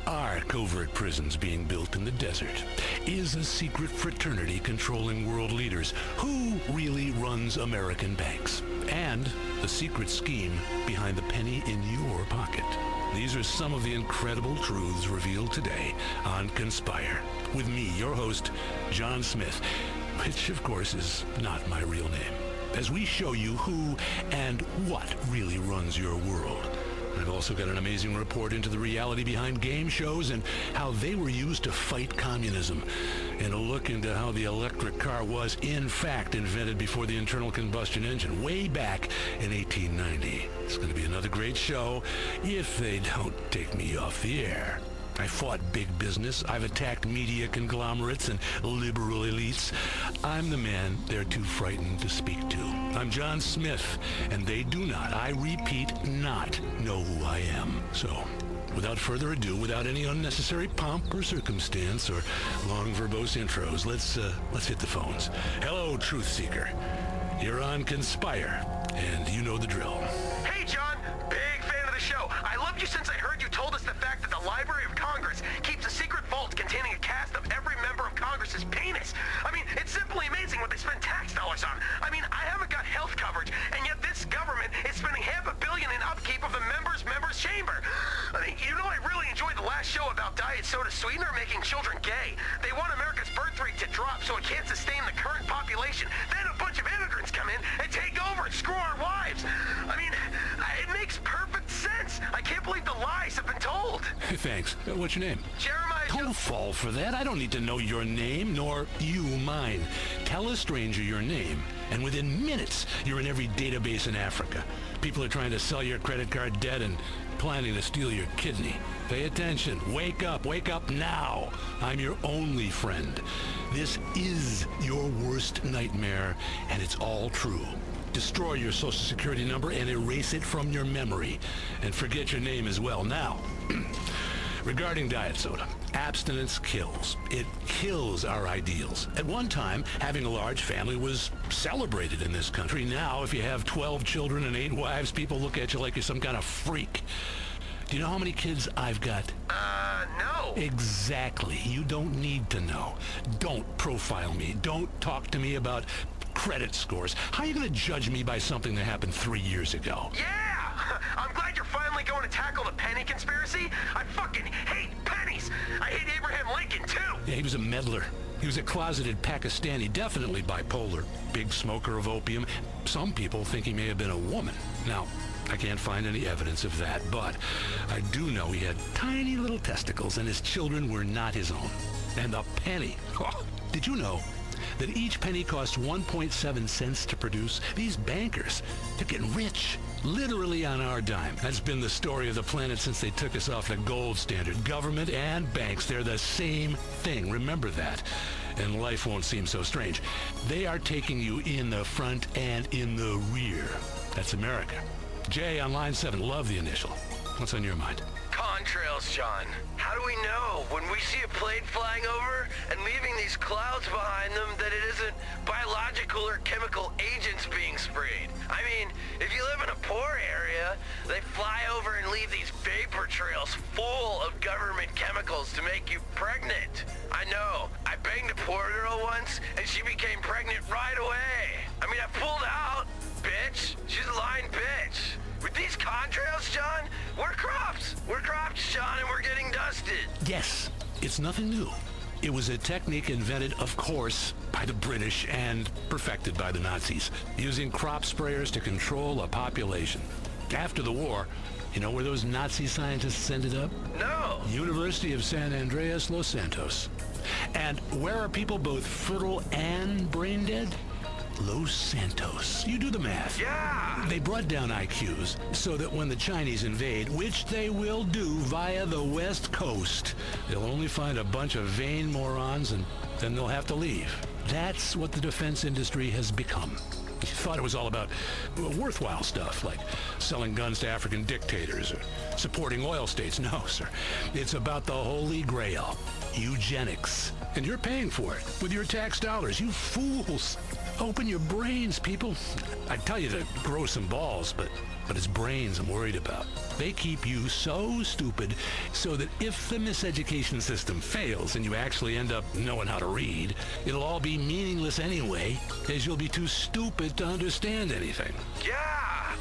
Are covert prisons being built in the desert? Is a secret fraternity controlling world leaders? Who really runs American banks? And the secret scheme behind the penny in your pocket. These are some of the incredible truths revealed today on Conspire. With me, your host, John Smith, which of course is not my real name, as we show you who and what really runs your world. I've also got an amazing report into the reality behind game shows and how they were used to fight communism, and a look into how the electric car was, in fact, invented before the internal combustion engine, way back in 1890. It's going to be another great show if they don't take me off the air. I fought big business. I've attacked media conglomerates and liberal elites. I'm the man they're too frightened to speak to. I'm John Smith, and they do not, I repeat, not know who I am. So, without further ado, without any unnecessary pomp or circumstance or long verbose intros, let's hit the phones. Hello, Truth Seeker. You're on Conspire, and you know the drill. Hey, John. Big fan of the show. I loved you since I heard you told us the fact that the Library of Congress keeps a secret vault containing a cast of every member of Congress's penis. I mean, it's simply amazing what they spend tax dollars on. I mean, I haven't got health coverage, and yet this government is spending $500 million in upkeep of the members' chamber. I mean, you know, I really enjoyed the last show about diet soda sweetener making children gay. They want America's birth rate to drop so it can't sustain the current population. Then a bunch of immigrants come in and take over and screw our wives. I mean, it makes perfect sense. I can't believe the lies have been told. Thanks. What's your name? Jeremiah. Don't fall for that. I don't need to know your name, nor you mine. Tell a stranger your name, and within minutes, you're in every database in Africa. People are trying to sell your credit card debt and planning to steal your kidney. Pay attention. Wake up now. I'm your only friend. This is your worst nightmare, and it's all true. Destroy your social security number and erase it from your memory. And forget your name as well. Now, regarding diet soda, abstinence kills. It kills our ideals. At one time, having a large family was celebrated in this country. Now, if you have 12 children and 8 wives, people look at you like you're some kind of freak. Do you know how many kids I've got? No. Exactly. You don't need to know. Don't profile me. Don't talk to me about credit scores. How are you going to judge me by something that happened 3 years ago? Yeah! I'm glad you're finally going to tackle the penny conspiracy. I fucking hate pennies. I hate Abraham Lincoln, too. Yeah, he was a meddler. He was a closeted Pakistani, definitely bipolar, big smoker of opium. Some people think he may have been a woman. Now, I can't find any evidence of that, but I do know he had tiny little testicles and his children were not his own. And the penny. Oh, did you know that each penny costs 1.7 cents to produce? These bankers, they're getting rich, literally on our dime. That's been the story of the planet since they took us off the gold standard. Government and banks, they're the same thing. Remember that, and life won't seem so strange. They are taking you in the front and in the rear. That's America. Jay on line 7, love the initial. What's on your mind? Contrails, John. How do we know when we see a plane flying over and leaving these clouds behind them that it isn't biological or chemical agents being sprayed? I mean, if you live in a poor area, they fly over and leave these vapor trails full of government chemicals to make you pregnant. I know. I banged a poor girl once and she became pregnant right away. I mean, I pulled out, bitch. She's a lying bitch. With these contrails, John, we're crops. We're crops, John, and we're getting dusted. Yes, it's nothing new. It was a technique invented, of course, by the British and perfected by the Nazis, using crop sprayers to control a population. After the war, you know where those Nazi scientists ended up? No. University of San Andreas, Los Santos. And where are people both fertile and brain dead? Los Santos. You do the math. Yeah. They brought down IQs so that when the Chinese invade, which they will do via the West Coast, they'll only find a bunch of vain morons and then they'll have to leave. That's what the defense industry has become. You thought it was all about worthwhile stuff, like selling guns to African dictators or supporting oil states. No, sir. It's about the Holy Grail, eugenics. And you're paying for it with your tax dollars, you fools. Open your brains, people. I tell you to grow some balls, but it's brains I'm worried about. They keep you so stupid so that if the miseducation system fails and you actually end up knowing how to read, it'll all be meaningless anyway, as you'll be too stupid to understand anything. Yeah!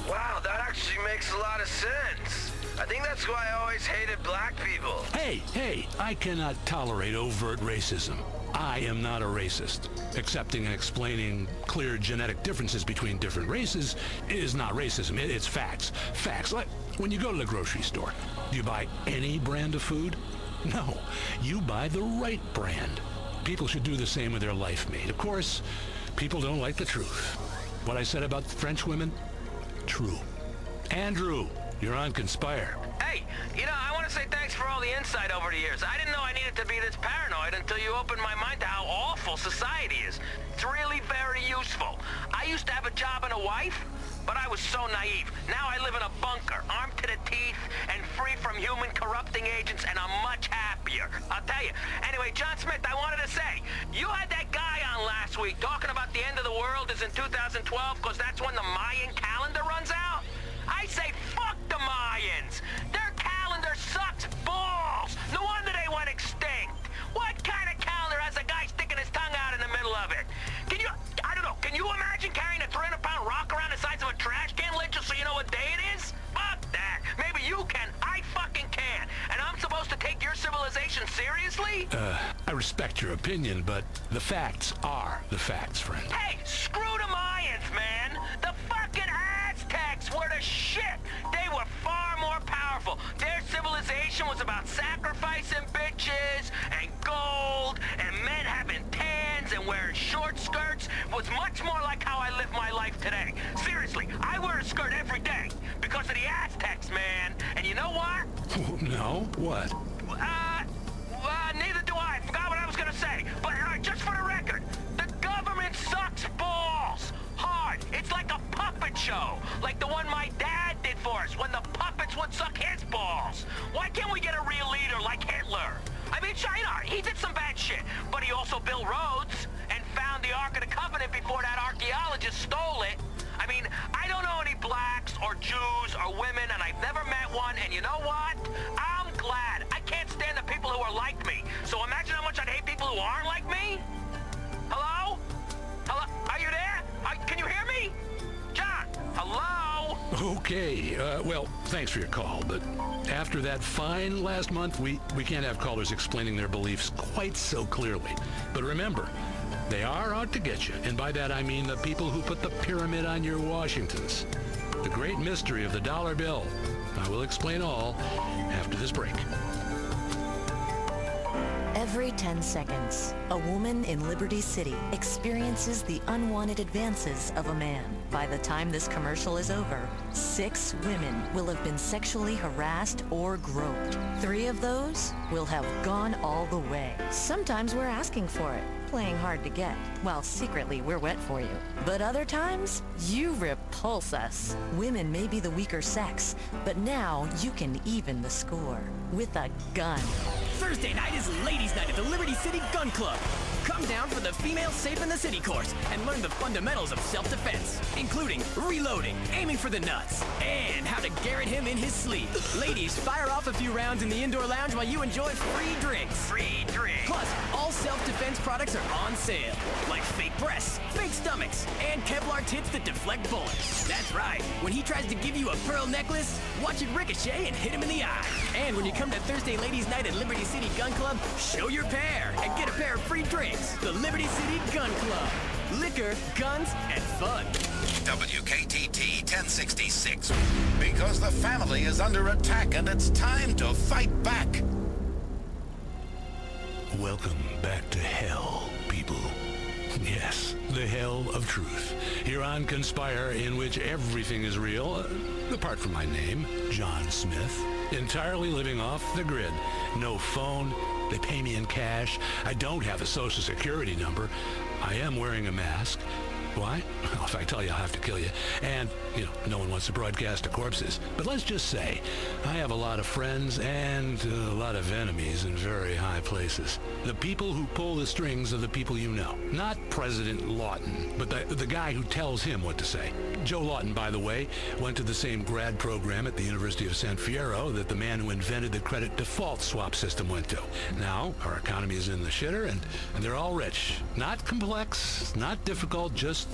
Wow, that actually makes a lot of sense. I think that's why I always hated black people. Hey, I cannot tolerate overt racism. I am not a racist. Accepting and explaining clear genetic differences between different races is not racism. It's facts. Facts. Like when you go to the grocery store, do you buy any brand of food? No, you buy the right brand. People should do the same with their life mate. Of course, people don't like the truth. What I said about French women? True. Andrew, you're on Conspire. Hey, I want to say thanks for all the insight over the years. I didn't know I needed to be this paranoid until you opened my mind to how awful society is. It's really very useful. I used to have a job and a wife, but I was so naive. Now I live in a bunker, armed to the teeth, and free from human corrupting agents, and I'm much happier. I'll tell you. Anyway, John Smith, I wanted to say, you had that guy on last week talking about the end of the world is in 2012, because that's when the Mayan calendar runs out. I say fuck the Mayans! Their calendar sucks balls! No wonder they went extinct! What kind of calendar has a guy sticking his tongue out in the middle of it? Can you imagine carrying a 300-pound rock around the size of a trash can lid just so you know what day it is? Fuck that! Maybe you can, I fucking can! And I'm supposed to take your civilization seriously? I respect your opinion, but the facts are the facts, friend. Hey, screw the Mayans, man! The fucking Aztecs were the shit! They were far more powerful. Their civilization was about sacrificing bitches and gold and men having tans and wearing short skirts. Was much more like how I live my life today. Seriously, I wear a skirt every day because of the Aztecs, man. And you know what? No? What? Neither do I. I forgot what I was gonna say. But just for the record, the government sucks balls. Hard. It's like a puppet show. Like the one my dad did for us when the puppets would suck his balls. Why can't we get a real leader like Hitler? I mean, China, he did some bad shit, but he also built roads and found the Ark of the Covenant before that archaeologist stole it. I mean, I don't know any blacks or Jews or women, and I've never met one, and you know what? I'm glad. I can't stand the people who are like me. So imagine how much I'd hate people who aren't like me. Hello? Hello? Are you there? Can you hear me? John? Hello? Okay, well, thanks for your call, but after that fine last month, we can't have callers explaining their beliefs quite so clearly. But remember, they are out to get you, and by that I mean the people who put the pyramid on your Washingtons. The great mystery of the dollar bill. I will explain all after this break. Every 10 seconds, a woman in Liberty City experiences the unwanted advances of a man. By the time this commercial is over, 6 women will have been sexually harassed or groped. 3 of those will have gone all the way. Sometimes we're asking for it, playing hard to get, while secretly we're wet for you. But other times, you repulse us. Women may be the weaker sex, but now you can even the score with a gun. Thursday night is Ladies' Night at the Liberty City Gun Club. Come down for the Female Safe in the City course and learn the fundamentals of self-defense, including reloading, aiming for the nuts, and how to garrot him in his sleep. Ladies, fire off a few rounds in the indoor lounge while you enjoy free drinks. Free drink. Plus, all self-defense products are on sale, like fake breasts, fake stomachs, and Kevlar tits that deflect bullets. That's right. When he tries to give you a pearl necklace, watch it ricochet and hit him in the eye. And when you come to Thursday Ladies' Night at Liberty City Gun Club, show your pair and get a pair of free drinks. The Liberty City Gun Club. Liquor, guns, and fun. WKTT 1066. Because the family is under attack and it's time to fight back. Welcome back to hell, people. Yes, the hell of truth. Here on Conspire, in which everything is real, apart from my name, John Smith. Entirely living off the grid. No phone. They pay me in cash. I don't have a social security number. I am wearing a mask. Why? Well, if I tell you, I'll have to kill you. And, no one wants to broadcast to corpses. But let's just say, I have a lot of friends and a lot of enemies in very high places. The people who pull the strings are the people you know. Not President Lawton, but the guy who tells him what to say. Joe Lawton, by the way, went to the same grad program at the University of San Fierro that the man who invented the credit default swap system went to. Now, our economy is in the shitter, and they're all rich. Not complex, not difficult, just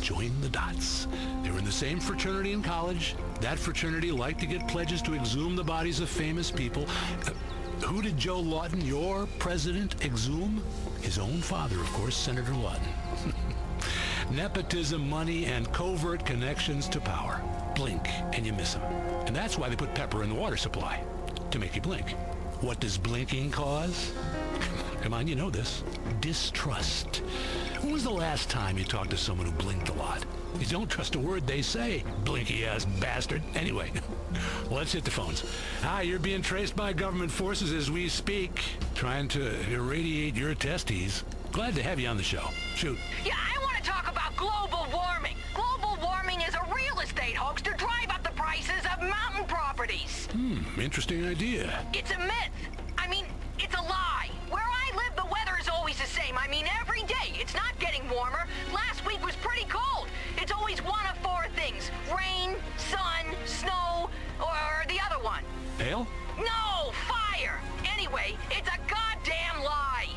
join the dots. They were in the same fraternity in college. That fraternity liked to get pledges to exhume the bodies of famous people. Who did Joe Lawton, your president, exhume? His own father, of course, Senator Lawton. Nepotism, money, and covert connections to power. Blink, and you miss them. And that's why they put pepper in the water supply, to make you blink. What does blinking cause? Come on, you know this. Distrust. When was the last time you talked to someone who blinked a lot? You don't trust a word they say, blinky-ass bastard. Anyway, let's hit the phones. Hi, you're being traced by government forces as we speak, trying to irradiate your testes. Glad to have you on the show. Shoot. Yeah, I want to talk about global warming. Global warming is a real estate hoax to drive up the prices of mountain properties. Interesting idea. It's a myth. I mean, it's a lie. Where I live, the weather is always the same. I mean, every day. It's not getting warmer. Last week was pretty cold. It's always one of four things. Rain, sun, snow, or the other one. Hail? No, fire. Anyway, it's a goddamn lie.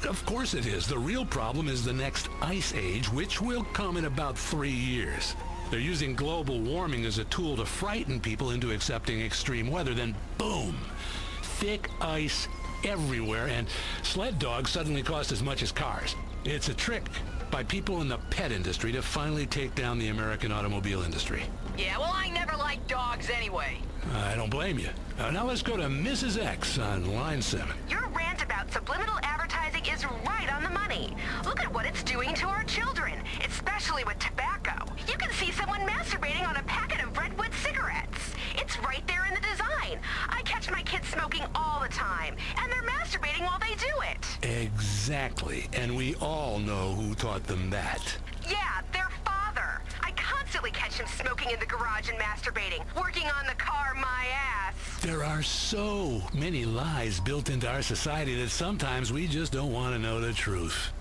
Of course it is. The real problem is the next ice age, which will come in about 3 years. They're using global warming as a tool to frighten people into accepting extreme weather. Then, boom, thick ice everywhere, and sled dogs suddenly cost as much as cars. It's a trick by people in the pet industry to finally take down the American automobile industry. Yeah, well, I never liked dogs anyway. I don't blame you. Now let's go to Mrs. X on line 7. Your rant about subliminal advertising is right on the money. Look at what it's doing to our children, especially with tobacco. You can see someone masturbating on a packet of Redwood cigarettes. It's right there in the design. I catch my kids smoking all the time, and they're masturbating while they do it. Exactly. And we all know who taught them that. Yeah, their father. I constantly catch him smoking in the garage and masturbating, working on the car my ass. There are so many lies built into our society that sometimes we just don't want to know the truth.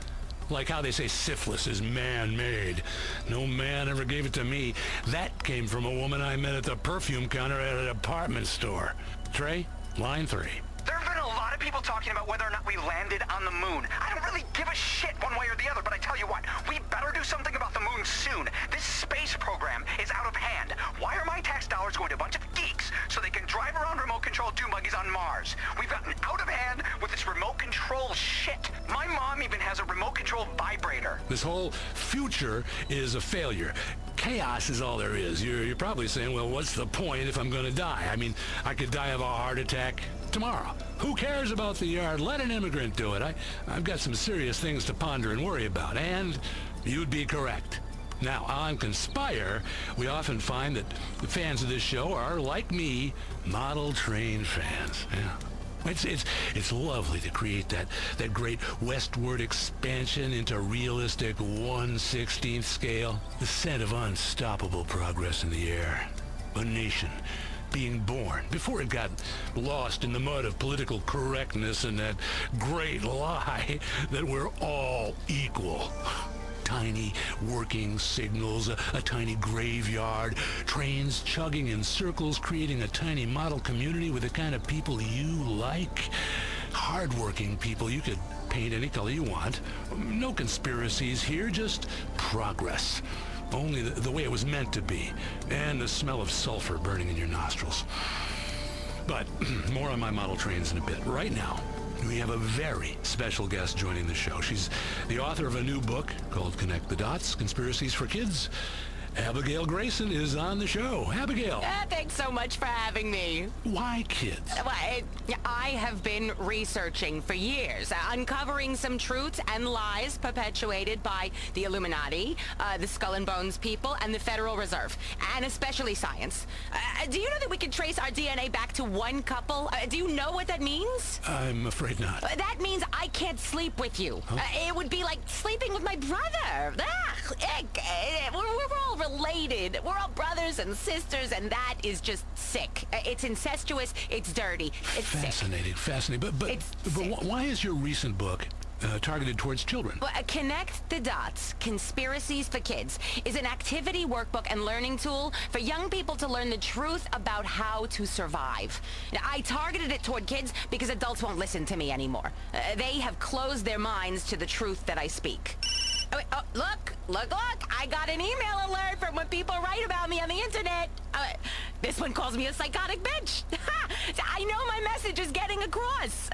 Like how they say syphilis is man-made. No man ever gave it to me. That came from a woman I met at the perfume counter at a department store. Trey, line 3. There have been a lot of people talking about whether or not we landed on the moon. I don't really give a shit one way or the other, but I tell you what, we better do something about the moon soon. This space program is out of hand. Why are my tax dollars going to a bunch of geeks so they can drive around remote control dune buggies on Mars? We've gotten out of hand with this remote control shit. My mom even has a remote control vibrator. This whole future is a failure. Chaos is all there is. You're probably saying, well, what's the point if I'm going to die? I mean, I could die of a heart attack tomorrow. Who cares about the yard? Let an immigrant do it. I've got some serious things to ponder and worry about, and you'd be correct. Now, on Conspire, we often find that the fans of this show are, like me, model train fans. Yeah. It's lovely to create that great westward expansion into realistic 1/16th scale. The scent of unstoppable progress in the air. A nation being born before it got lost in the mud of political correctness and that great lie that we're all equal. Tiny working signals, a tiny graveyard, trains chugging in circles, creating a tiny model community with the kind of people you like. Hardworking people, you could paint any color you want. No conspiracies here, just progress. Only the way it was meant to be, and the smell of sulfur burning in your nostrils. But more on my model trains in a bit. Right now, we have a very special guest joining the show. She's the author of a new book called Connect the Dots, Conspiracies for Kids. Abigail Grayson is on the show. Abigail, Thanks so much for having me. why kids? Well, I have been researching for years, uncovering some truths and lies perpetuated by the Illuminati, the Skull and Bones people, and the Federal Reserve, and especially science. Do you know that we can trace our DNA back to one couple? Do you know what that means? I'm afraid not. That means I can't sleep with you. It would be like sleeping with my brother. We're all related. We're all brothers and sisters, and that is just sick. It's incestuous. It's dirty. It's Fascinating, sick. fascinating. But It's why is your recent book targeted towards children? Well, Connect the Dots, Conspiracies for Kids, is an activity workbook and learning tool for young people to learn the truth about how to survive. Now, I targeted it toward kids because adults won't listen to me anymore. They have closed their minds to the truth that I speak. Look! I got an email alert from when people write about me on the internet. This one calls me a psychotic bitch. I know my message is getting across.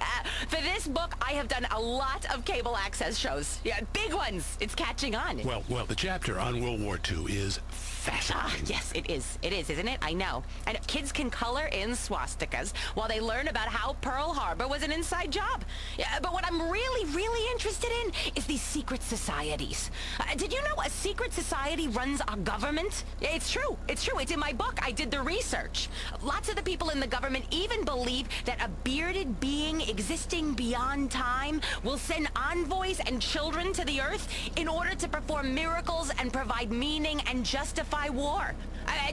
For this book, I have done a lot of cable access shows. Yeah, big ones. It's catching on. Well, the chapter on World War II is fascinating. Yes, it is. It is, isn't it? I know. And kids can color in swastikas while they learn about how Pearl Harbor was an inside job. Yeah, but what I'm really interested in is these secret societies. Did you know a secret society runs our government? It's true. It's in my book. I did the research. Lots of the people in the government even believe that a bearded being existing beyond time will send envoys and children to the earth in order to perform miracles and provide meaning and justify war.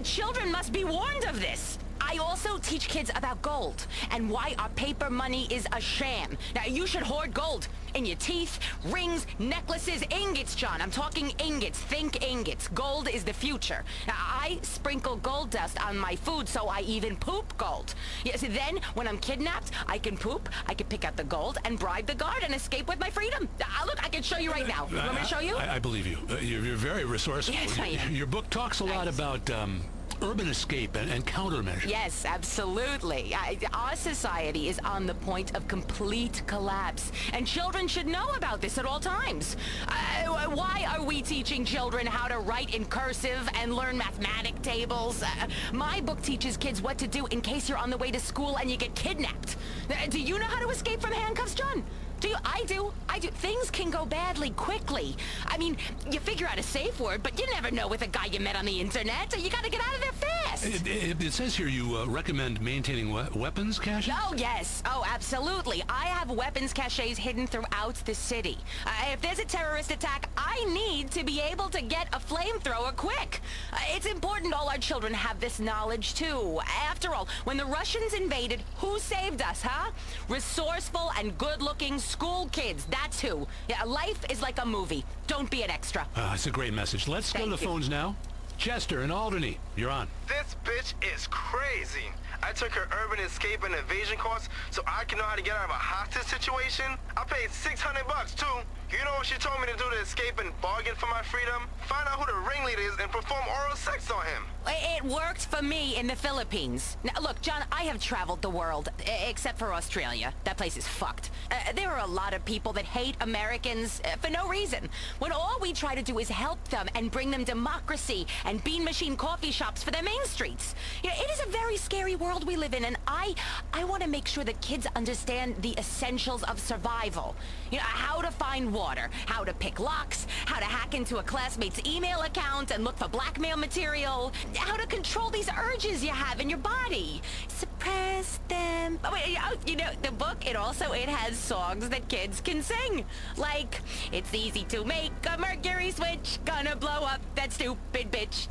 Children must be warned of this. I also teach kids about gold and why our paper money is a sham. Now, you should hoard gold in your teeth, rings, necklaces, ingots, John. I'm talking ingots. Think ingots. Gold is the future. Now, I sprinkle gold dust on my food, so I even poop gold. Yeah, so then, when I'm kidnapped, I can poop, I can pick out the gold, and bribe the guard and escape with my freedom. Look, I can show you right now. You want me to show you? I believe you. You're very resourceful. Yes, I am. Your book talks a lot about urban escape and countermeasures. Yes, absolutely. Our society is on the point of complete collapse, and children should know about this at all times. Why are we teaching children how to write in cursive and learn mathematic tables? My book teaches kids what to do in case you're on the way to school and you get kidnapped. Do you know how to escape from handcuffs, John? Do you? I do. Things can go badly quickly. I mean, you figure out a safe word, but you never know with a guy you met on the internet. You gotta get out of there fast. It says here you recommend maintaining weapons caches? Oh, yes. Oh, absolutely. I have weapons caches hidden throughout the city. If there's a terrorist attack, I need to be able to get a flamethrower quick. It's important all our children have this knowledge, too. After all, when the Russians invaded, who saved us, huh? Resourceful and good-looking school kids. That's who. Yeah, life is like a movie. Don't be an extra. It's a great message. Let's go to the phones now. Chester in Albany, you're on. This bitch is crazy. I took her urban escape and evasion course so I can know how to get out of a hostage situation. I paid $600 too. You know what she told me to do to escape and bargain for my freedom? Find out who the ringleader is and perform oral sex on him. It worked for me in the Philippines. Now, look, John, I have traveled the world, except for Australia. That place is fucked. There are a lot of people that hate Americans for no reason, when all we try to do is help them and bring them democracy and bean machine coffee shops for their main streets. You know, it is a very scary world we live in, and I want to make sure that kids understand the essentials of survival. You know, how to find water, how to pick locks, how to hack into a classmate's email account and look for blackmail material, how to control these urges you have in your body. Suppress them. Oh, wait, you know, the book, it has songs that kids can sing. Like, it's easy to make a mercury switch, gonna blow up that stupid bitch.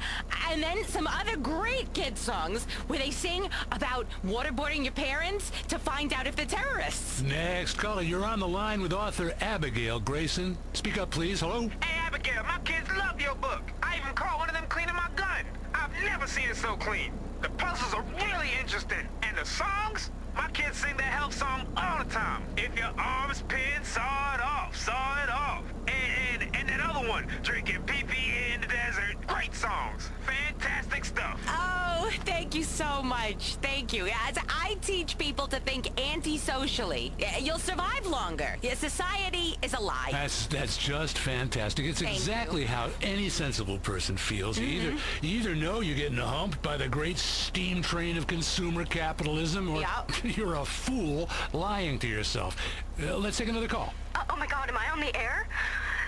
And then some other great kid songs where they sing about waterboarding your parents to find out if they're terrorists. Next caller, you're on the line with author Abigail Grayson. Speak up, please. Hello? Hey, Abigail, my kids love your book. I even caught one of them cleaning my gun. I've never seen it so clean. The puzzles are really interesting. And the songs? My kids sing that health song all the time. If your arm's pinned, saw it off, saw it off. And that other one, drinking pee-pee in the desert. Great songs. Fantastic stuff. Oh, thank you so much. Thank you. As I teach people to think anti-socially, you'll survive longer. Society is a lie. That's just fantastic. It's exactly how any sensible person feels. You either know you're getting humped by the great steam train of consumer capitalism, or you're a fool lying to yourself. Let's take another call. Oh my God, am I on the air?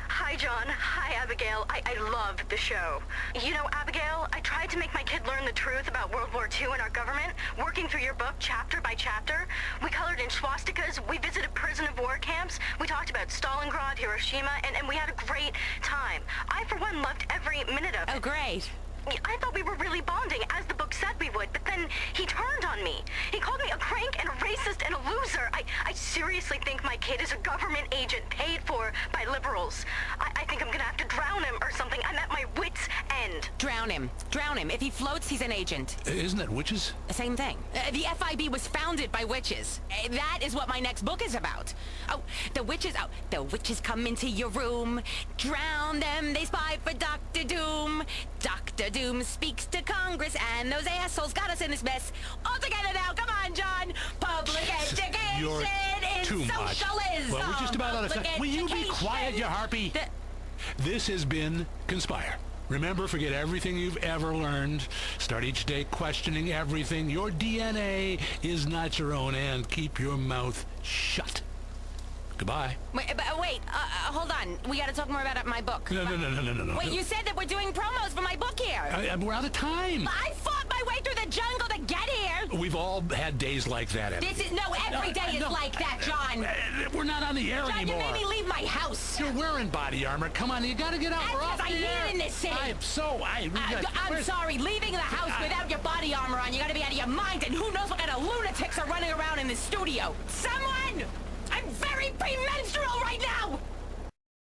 Hi, John. Hi, Abigail. I love the show. You know, Abigail, I tried to make my kid learn the truth about World War II and our government, working through your book chapter by chapter. We colored in swastikas, we visited prison of war camps, we talked about Stalingrad, Hiroshima, and we had a great time. I, for one, loved every minute of it. Oh, great. I thought we were really bonding, as the book said we would, but then he turned on me. He called me a crank and a racist and a loser. I seriously think my kid is a government agent paid for by liberals. I think I'm gonna have to drown him or something. I'm at my wit's end. Drown him. Drown him. If he floats, he's an agent. Isn't that witches? Same thing. The FIB was founded by witches. That is what my next book is about. Oh, the witches come into your room. Drown them. They spy for Dr. Doom. Dr. Doom speaks to Congress, and those assholes got us in this mess. All together now. Come on, John. Public education is too much. socialism. Well, we're just about out of time. Will you be quiet, you harpy? This has been Conspire. Remember, forget everything you've ever learned. Start each day questioning everything. Your DNA is not your own, and keep your mouth shut. Goodbye. Wait, hold on. We gotta talk more about my book. No. Wait, you said that we're doing promos for my book here. We're out of time. I fought my way through the jungle to get here. We've all had days like that, Emily. Every day is like that, John. We're not on the air John, anymore. you made me leave my house. You're wearing body armor. Come on, you gotta get out. We're off I the need air. it in this city. I'm sorry. Leaving the house without your body armor on, you gotta be out of your mind. And who knows what kind of lunatics are running around in the studio. Someone!